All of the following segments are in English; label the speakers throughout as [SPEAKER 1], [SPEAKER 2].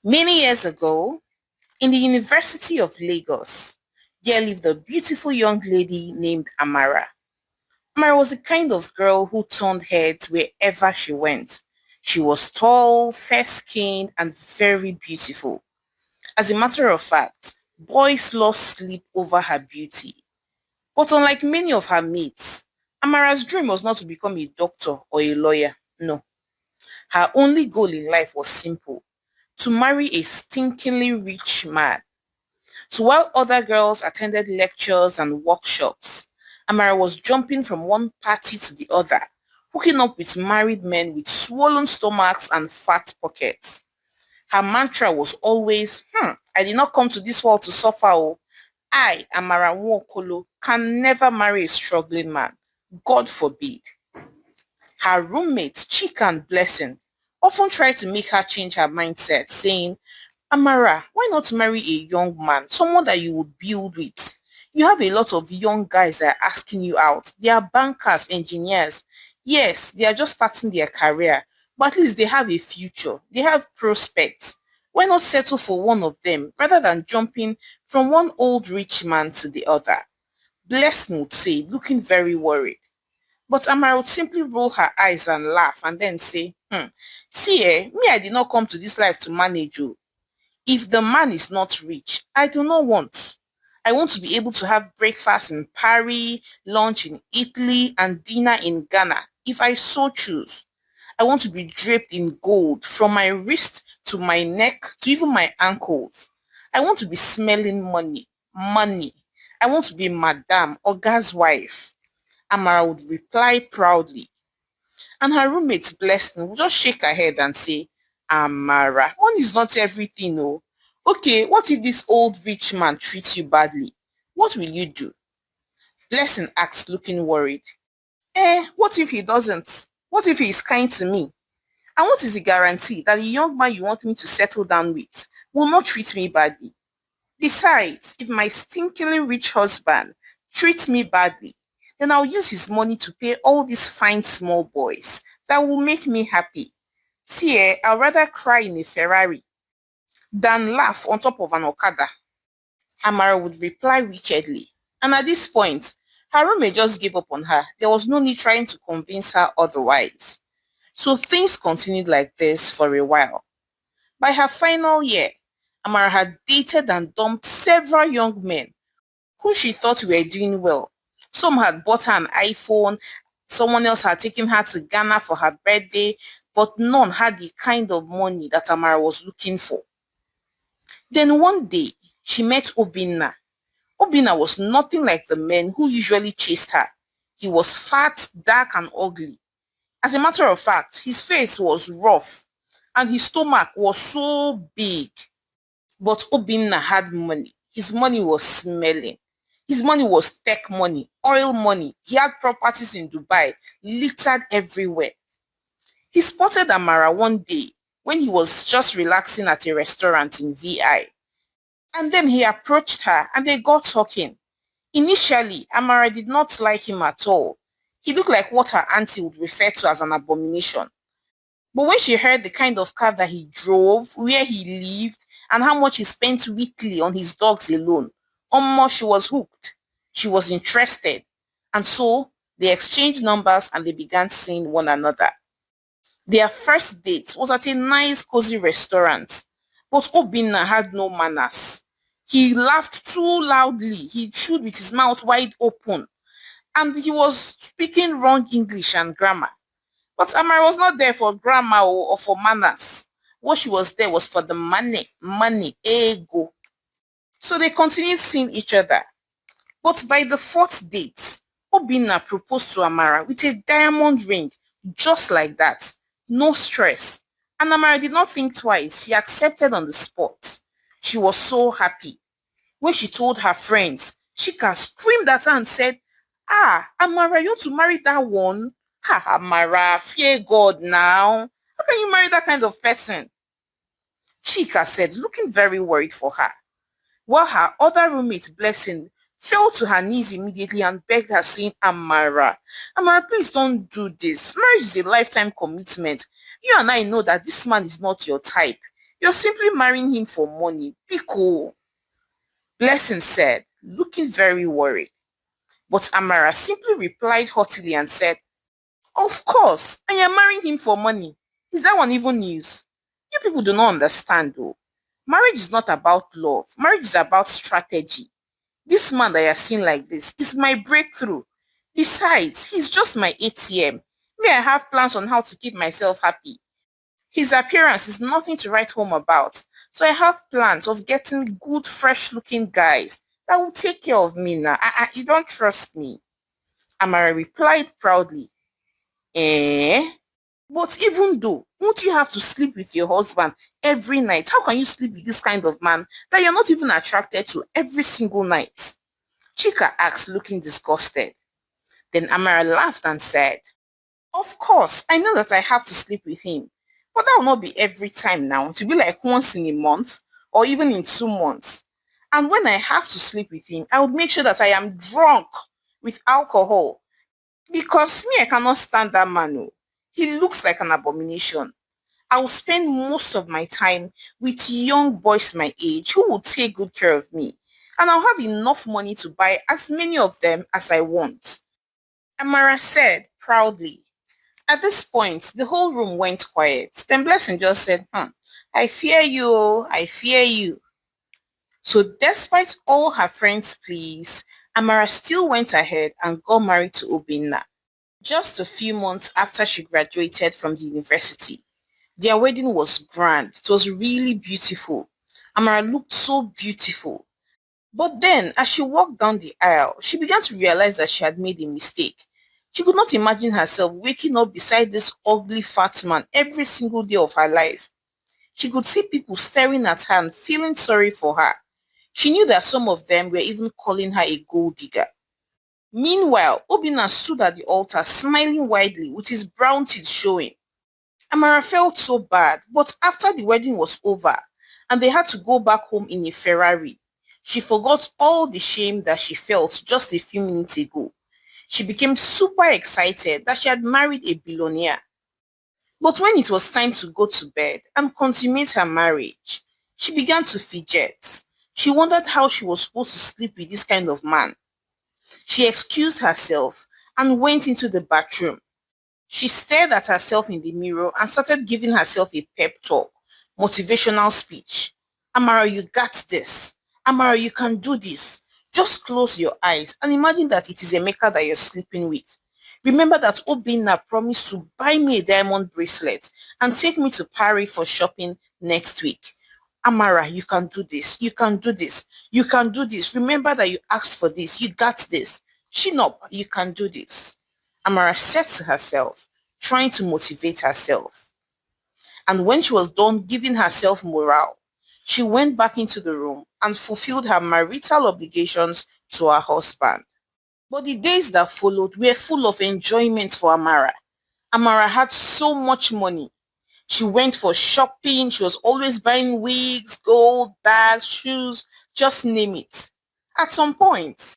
[SPEAKER 1] Many years ago, in the University of Lagos, there lived a beautiful young lady named Amara. Amara was the kind of girl who turned heads wherever she went. She was tall, fair-skinned, and very beautiful. As a matter of fact, boys lost sleep over her beauty. But unlike many of her mates, Amara's dream was not to become a doctor or a lawyer. No, her only goal in life was simple: to marry a stinkingly rich man. So while other girls attended lectures and workshops, Amara was jumping from one party to the other, hooking up with married men with swollen stomachs and fat pockets. Her mantra was always, I did not come to this world to suffer. Oh. I, Amara Nwokolo, can never marry a struggling man. God forbid. Her roommates, Chika and Blessing, often tried to make her change her mindset, saying, Amara, why not marry a young man, someone that you would build with? You have a lot of young guys that are asking you out. They are bankers, engineers. Yes, they are just starting their career, but at least they have a future. They have prospects. Why not settle for one of them rather than jumping from one old rich man to the other? Blessing would say, looking very worried. But Amara would simply roll her eyes and laugh and then say, see, me, I did not come to this life to manage you. If the man is not rich, I do not want. I want to be able to have breakfast in Paris, lunch in Italy, and dinner in Ghana, if I so choose. I want to be draped in gold from my wrist to my neck to even my ankles. I want to be smelling money, money. I want to be Madame or Oga's wife. Amara would reply proudly, and her roommate Blessing would just shake her head and say, Amara, one is not everything, oh. Okay, what if this old rich man treats you badly? What will you do? Blessing asked, looking worried. What if he doesn't? What if he is kind to me? And what is the guarantee that the young man you want me to settle down with will not treat me badly? Besides, if my stinkingly rich husband treats me badly, then I'll use his money to pay all these fine small boys that will make me happy. See, I'd rather cry in a Ferrari than laugh on top of an Okada. Amara would reply wickedly. And at this point, her roommate just gave up on her. There was no need trying to convince her otherwise. So things continued like this for a while. By her final year, Amara had dated and dumped several young men who she thought were doing well. Some had bought her an iPhone, someone else had taken her to Ghana for her birthday, but none had the kind of money that Amara was looking for. Then one day, she met Obinna. Obinna was nothing like the men who usually chased her. He was fat, dark, and ugly. As a matter of fact, his face was rough and his stomach was so big. But Obinna had money. His money was smelling. His money was tech money, oil money. He had properties in Dubai, littered everywhere. He spotted Amara one day when he was just relaxing at a restaurant in VI. And then he approached her and they got talking. Initially, Amara did not like him at all. He looked like what her auntie would refer to as an abomination. But when she heard the kind of car that he drove, where he lived, and how much he spent weekly on his dogs alone, almost she was hooked. She was interested. And so they exchanged numbers and they began seeing one another. Their first date was at a nice cozy restaurant. But Obinna had no manners. He laughed too loudly. He chewed with his mouth wide open. And he was speaking wrong English and grammar. But Amara was not there for grammar or for manners. What she was there was for the money, ego. So they continued seeing each other. But by the fourth date, Obinna proposed to Amara with a diamond ring, just like that. No stress. And Amara did not think twice. She accepted on the spot. She was so happy. When she told her friends, Chika screamed at her and said, Amara, you want to marry that one? Amara, fear God now. How can you marry that kind of person? Chika said, looking very worried for her, while her other roommate, Blessing, fell to her knees immediately and begged her, saying, Amara, please don't do this. Marriage is a lifetime commitment. You and I know that this man is not your type. You're simply marrying him for money. Be cool. Blessing said, looking very worried. But Amara simply replied haughtily and said, of course, and you're marrying him for money. Is that one even news? You people do not understand though. Marriage is not about love. Marriage is about strategy. This man that you're seeing like this is my breakthrough. Besides, he's just my ATM. Me, I have plans on how to keep myself happy. His appearance is nothing to write home about. So I have plans of getting good, fresh-looking guys that will take care of me now. You don't trust me. Amara replied proudly, eh? But even though, won't you have to sleep with your husband every night? How can you sleep with this kind of man that you're not even attracted to every single night? Chika asked, looking disgusted. Then Amara laughed and said, of course, I know that I have to sleep with him. But that will not be every time now. To be like once in a month or even in 2 months. And when I have to sleep with him, I would make sure that I am drunk with alcohol. Because me, I cannot stand that man. Oh. He looks like an abomination. I will spend most of my time with young boys my age who will take good care of me. And I'll have enough money to buy as many of them as I want. Amara said proudly. At this point, the whole room went quiet. Then Blessing just said, I fear you, oh, I fear you. So despite all her friends' pleas, Amara still went ahead and got married to Obinna. Just a few months after she graduated from the university, their wedding was grand. It was really beautiful. Amara looked so beautiful. But then, as she walked down the aisle, she began to realize that she had made a mistake. She could not imagine herself waking up beside this ugly fat man every single day of her life. She could see people staring at her and feeling sorry for her. She knew that some of them were even calling her a gold digger. Meanwhile, Obina stood at the altar smiling widely with his brown teeth showing. Amara felt so bad, but after the wedding was over and they had to go back home in a Ferrari, she forgot all the shame that she felt just a few minutes ago. She became super excited that she had married a billionaire. But when it was time to go to bed and consummate her marriage, she began to fidget. She wondered how she was supposed to sleep with this kind of man. She excused herself and went into the bathroom. She stared at herself in the mirror and started giving herself a pep talk, motivational speech. Amara, you got this. Amara, you can do this. Just close your eyes and imagine that it is Emeka that you're sleeping with. Remember that Obinna promised to buy me a diamond bracelet and take me to Paris for shopping next week. Amara, you can do this. You can do this. You can do this. Remember that you asked for this. You got this. Chin up. You can do this. Amara said to herself, trying to motivate herself. And when she was done giving herself morale, she went back into the room and fulfilled her marital obligations to her husband. But the days that followed were full of enjoyment for Amara. Amara had so much money. She went for shopping. She was always buying wigs, gold, bags, shoes, just name it. At some point,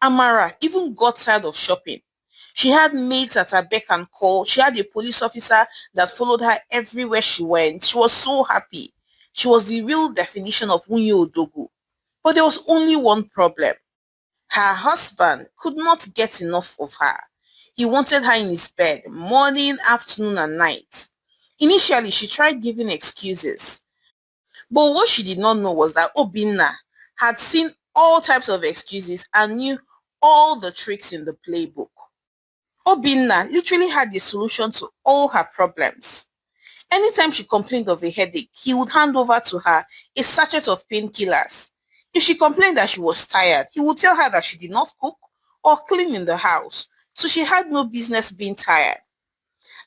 [SPEAKER 1] Amara even got tired of shopping. She had maids at her beck and call. She had a police officer that followed her everywhere she went. She was so happy. She was the real definition of Unyo Odogu. But there was only one problem. Her husband could not get enough of her. He wanted her in his bed morning, afternoon, and night. Initially, she tried giving excuses. But what she did not know was that Obinna had seen all types of excuses and knew all the tricks in the playbook. Obinna literally had the solution to all her problems. Anytime she complained of a headache, he would hand over to her a sachet of painkillers. If she complained that she was tired, he would tell her that she did not cook or clean in the house, so she had no business being tired.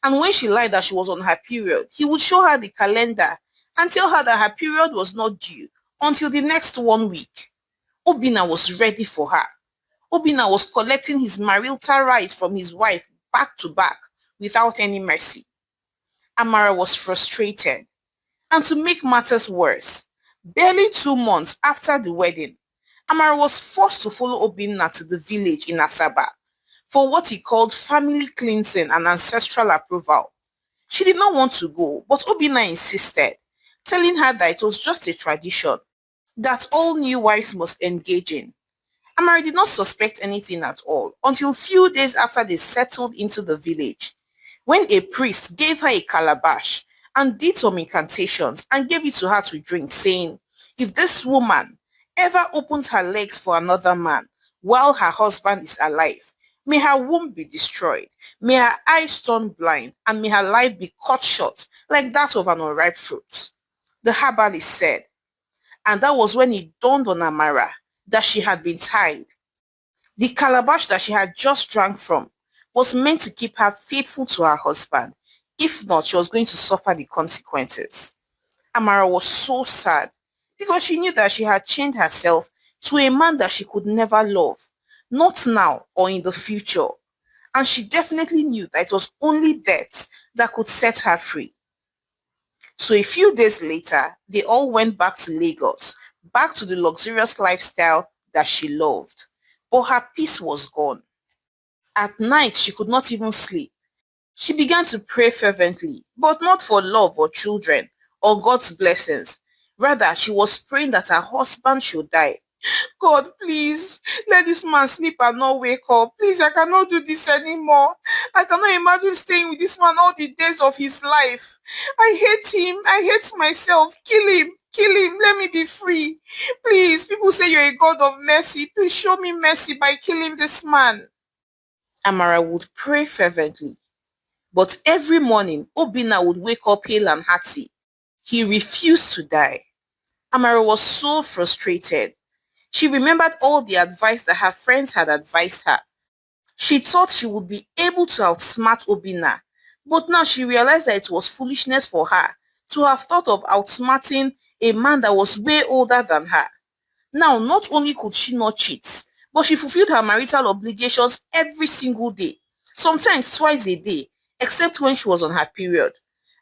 [SPEAKER 1] And when she lied that she was on her period, he would show her the calendar and tell her that her period was not due until the next 1 week. Obina was ready for her. Obina was collecting his marital rights from his wife back to back without any mercy. Amara was frustrated. And to make matters worse, barely 2 months after the wedding, Amara was forced to follow Obinna to the village in Asaba for what he called family cleansing and ancestral approval. She did not want to go, but Obinna insisted. telling her that it was just a tradition that all new wives must engage in. Amara did not suspect anything at all until few days after they settled into the village, when a priest gave her a calabash and did some incantations and gave it to her to drink, saying, if this woman ever opens her legs for another man while her husband is alive, may her womb be destroyed, may her eyes turn blind, and may her life be cut short like that of an unripe fruit. The herbalist said, and that was when it dawned on Amara that she had been tied. The calabash that she had just drank from was meant to keep her faithful to her husband. If not, she was going to suffer the consequences. Amara was so sad because she knew that she had chained herself to a man that she could never love, not now or in the future. And she definitely knew that it was only death that could set her free. So a few days later, they all went back to Lagos, back to the luxurious lifestyle that she loved. But her peace was gone. At night, she could not even sleep. She began to pray fervently, but not for love or children or God's blessings. Rather, she was praying that her husband should die. God, please, let this man sleep and not wake up. Please, I cannot do this anymore. I cannot imagine staying with this man all the days of his life. I hate him. I hate myself. Kill him. Kill him. Let me be free. Please, people say you're a God of mercy. Please show me mercy by killing this man. Amara would pray fervently. But every morning, Obina would wake up pale and hearty. He refused to die. Amara was so frustrated. She remembered all the advice that her friends had advised her. She thought she would be able to outsmart Obina, but now she realized that it was foolishness for her to have thought of outsmarting a man that was way older than her. Now, not only could she not cheat, but she fulfilled her marital obligations every single day, sometimes twice a day, except when she was on her period.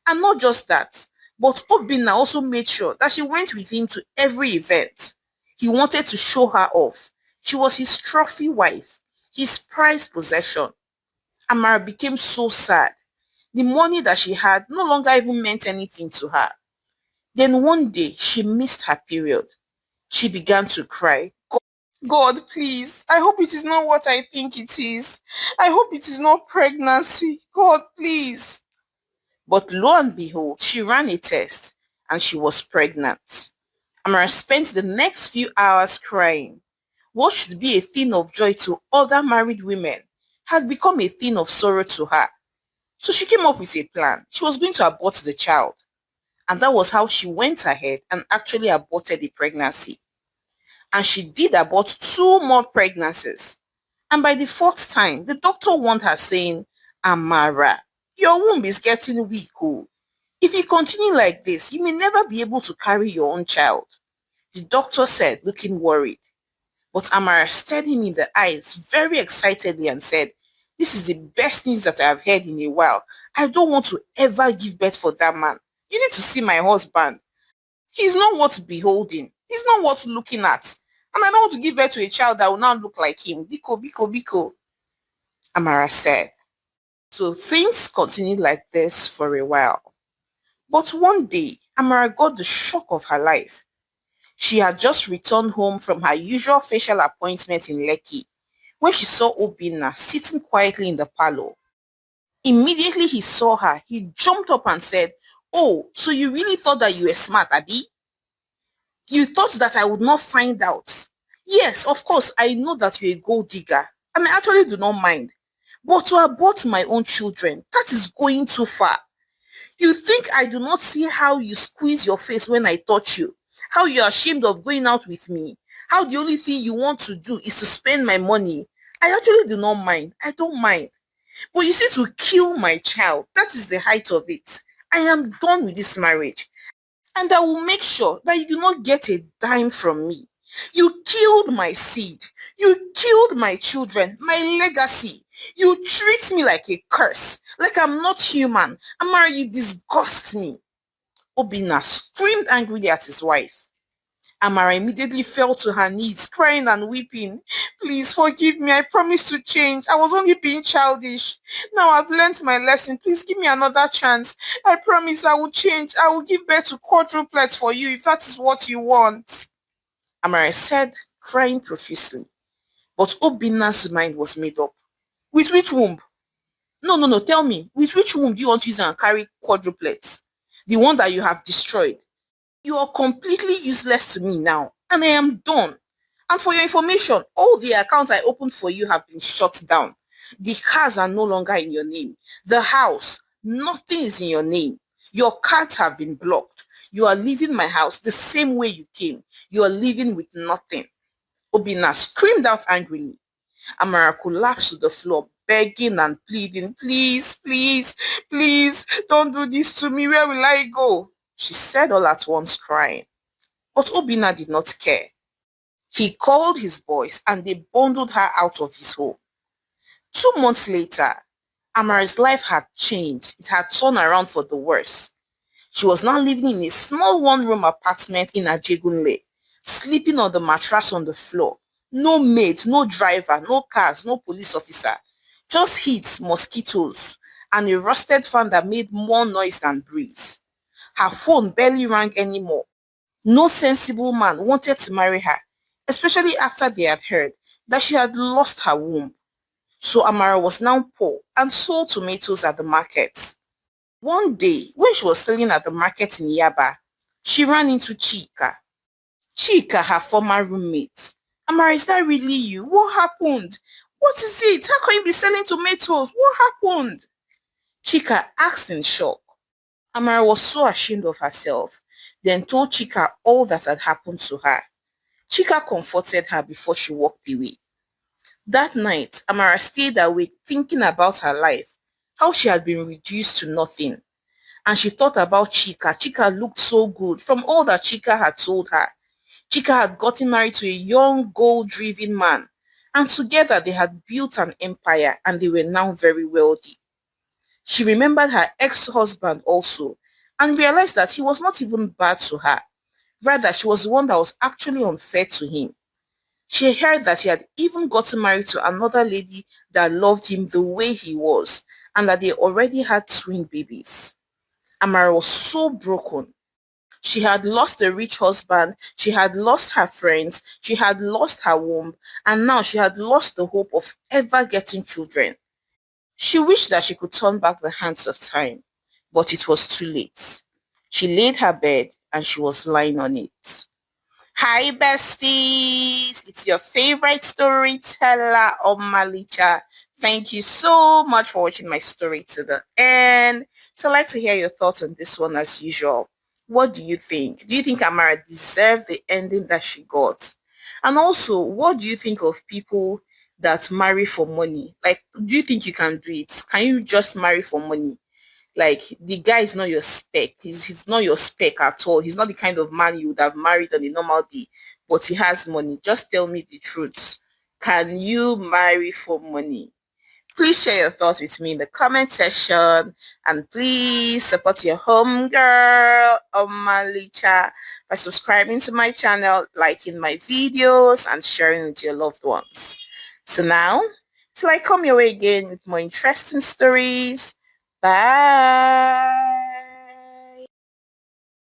[SPEAKER 1] And not just that, but Obina also made sure that she went with him to every event. He wanted to show her off. She was his trophy wife, his prized possession. Amara became so sad. The money that she had no longer even meant anything to her. Then one day, she missed her period. She began to cry. God, please, I hope it is not what I think it is. I hope it is not pregnancy. God, please. But lo and behold, she ran a test and she was pregnant. Amara spent the next few hours crying. What should be a thing of joy to other married women had become a thing of sorrow to her. So she came up with a plan. She was going to abort the child. And that was how she went ahead and actually aborted the pregnancy. And she did abort two more pregnancies. And by the fourth time, the doctor warned her saying, Amara, your womb is getting weak. Oh. If you continue like this, you may never be able to carry your own child. The doctor said, looking worried. But Amara stared him in the eyes very excitedly and said, this is the best news that I have heard in a while. I don't want to ever give birth for that man. You need to see my husband. He's not worth beholding. He's not worth looking at. And I don't want to give birth to a child that will now look like him. Biko, biko, biko, Amara said. So things continued like this for a while. But one day, Amara got the shock of her life. She had just returned home from her usual facial appointment in Lekki when she saw Obina sitting quietly in the parlor. Immediately he saw her, he jumped up and said, oh, so you really thought that you were smart, Abi? You thought that I would not find out. Yes, of course, I know that you're a gold digger, and I actually do not mind. But to abort my own children, that is going too far. You think I do not see how you squeeze your face when I touch you? How you're ashamed of going out with me? How the only thing you want to do is to spend my money? I actually do not mind. I don't mind. But you see, to kill my child, that is the height of it. I am done with this marriage. And I will make sure that you do not get a dime from me. You killed my seed. You killed my children, my legacy. You treat me like a curse, like I'm not human. Amara, you disgust me. Obina screamed angrily at his wife. Amara immediately fell to her knees, crying and weeping. Please forgive me. I promise to change. I was only being childish. Now I've learnt my lesson. Please give me another chance. I promise I will change. I will give birth to quadruplets for you if that is what you want. Amara said, crying profusely. But Obina's mind was made up. With which womb? No, no, no. Tell me. With which womb do you want to use and carry quadruplets? The one that you have destroyed. You are completely useless to me now, and I am done. And for your information, all the accounts I opened for you have been shut down. The cars are no longer in your name. The house, nothing is in your name. Your cards have been blocked. You are leaving my house the same way you came. You are leaving with nothing. Obina screamed out angrily. Amara collapsed to the floor, begging and pleading, please, please, please, don't do this to me. Where will I go? She said all at once, crying. But Obina did not care. He called his boys and they bundled her out of his home. 2 months later, Amara's life had changed. It had turned around for the worse. She was now living in a small one-room apartment in Ajegunle, sleeping on the mattress on the floor. No maid, no driver, no cars, no police officer. Just heat, mosquitoes, and a rusted fan that made more noise than breeze. Her phone barely rang anymore. No sensible man wanted to marry her, especially after they had heard that she had lost her womb. So Amara was now poor and sold tomatoes at the market. One day, when she was selling at the market in Yaba, she ran into Chika. Chika, her former roommate. Amara, is that really you? What happened? What is it? How can you be selling tomatoes? What happened? Chika asked in shock. Amara was so ashamed of herself, then told Chika all that had happened to her. Chika comforted her before she walked away. That night, Amara stayed awake thinking about her life, how she had been reduced to nothing. And she thought about Chika. Chika looked so good from all that Chika had told her. Chika had gotten married to a young, goal-driven man, and together they had built an empire and they were now very wealthy. She remembered her ex-husband also and realized that he was not even bad to her. Rather, she was the one that was actually unfair to him. She heard that he had even gotten married to another lady that loved him the way he was and that they already had twin babies. Amara was so broken. She had lost a rich husband, she had lost her friends, she had lost her womb, and now she had lost the hope of ever getting children. She wished that she could turn back the hands of time, but it was too late. She laid her bed and she was lying on it. Hi besties, it's your favorite storyteller, Omalicha. Thank you so much for watching my story to the end. So I'd like to hear your thoughts on this one as usual. What do you think? Do you think Amara deserved the ending that she got? And also, what do you think of people that marry for money? Like, do you think you can do it? Can you just marry for money? Like the guy is not your spec. He's not your spec at all. He's not the kind of man you would have married on a normal day, but he has money. Just tell me the truth. Can you marry for money? Please share your thoughts with me in the comment section and please support your homegirl Omalicha by subscribing to my channel, liking my videos and sharing with your loved ones. So now, till I come your way again with more interesting stories. Bye.